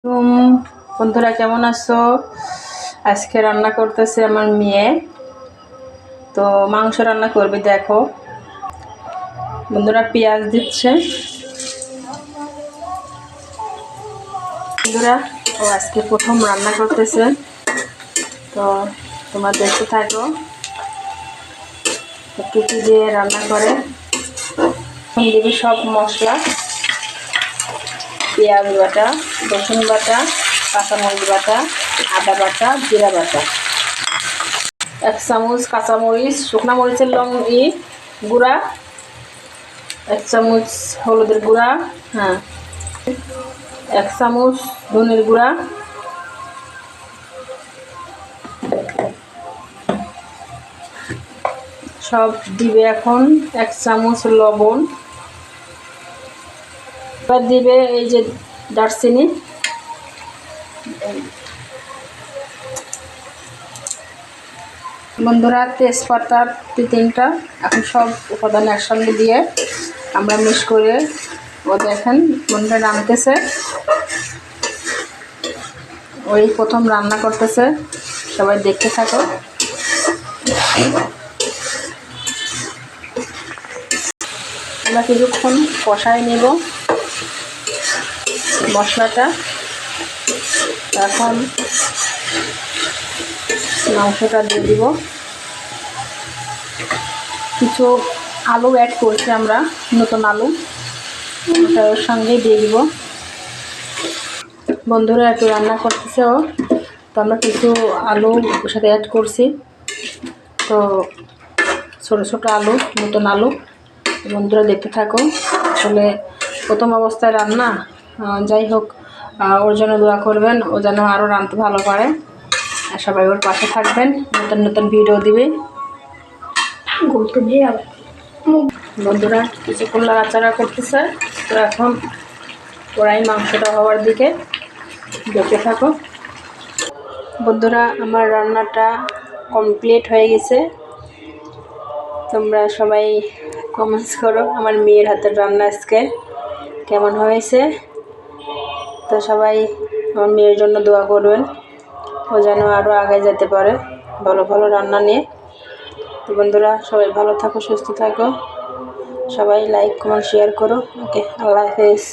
বন্ধুরা কেমন আছো? আজকে রান্না করতেছে আমার মেয়ে, তো মাংস রান্না করবে। দেখো বন্ধুরা, পেঁয়াজ দিচ্ছে। বন্ধুরা ও আজকে প্রথম রান্না করতেছে, তো তোমার দেখতে থাকো একটু কি দিয়ে রান্না করে। দিবি সব মশলা, পেঁয়াজ বাটা, রসুন বাটা, কাঁচামরিচ বাটা, আদা বাটা, জিরা বাটা, 1 চামচ কাঁচামরিচ, শুকনা মরিচের গুঁড়া, 1 চামচ হলুদের গুঁড়া, 1 চামচ ধনের গুঁড়া, সব দিবে। এখন 1 চামচ লবণ, এবার দিবে এই যে দারচিনি, বন্ধুরা তেজপাতা 3টা। এখন সব উপাদান একসঙ্গে দিয়ে আমরা মিক্স করে ও দেখেন বন্ধুরা নামতেছে। ওই প্রথম রান্না করতেছে, সবাই দেখতে থাকো। আমরা কিছুক্ষণ কষায় নেব মশলাটা। এখন মাংসটা দিয়ে দিব। কিছু আলু অ্যাড করছি আমরা, নতুন আলু, ওটা ওর সঙ্গেই দিয়ে দিব। বন্ধুরা একটু রান্না করতেছে ও, তো আমরা কিছু আলু ওর সাথে অ্যাড করছি। তো ছোটো ছোটো আলু, নতুন আলু। বন্ধুরা দেখতে থাকো। আসলে প্রথম অবস্থায় রান্না, যাই হোক ওর জন্য দোয়া করবেন, ও যেন আরও রাঁধতে ভালো পারে। আর সবাই ওর পাশে থাকবেন, নতুন নতুন ভিডিও দিবে। বন্ধুরা কিছুক্ষণ নাড়াচাড়া করতেছে। তো এখন কড়াই মাংসটা হওয়ার দিকে, দেখতে থাকো। বন্ধুরা আমার রান্নাটা কমপ্লিট হয়ে গেছে। তোমরা সবাই কমেন্টস করো আমার মেয়ের হাতের রান্না আজকে কেমন হয়েছে। তো সবাই আমার মেয়ের জন্য দোয়া করবেন, ও যেন আরও আগে যেতে পারে ভালো ভালো রান্না নিয়ে। তো বন্ধুরা সবাই ভালো থাকো, সুস্থ থাকো, সবাই লাইক কমেন্ট শেয়ার করো। ওকে, আল্লাহ হাফেজ।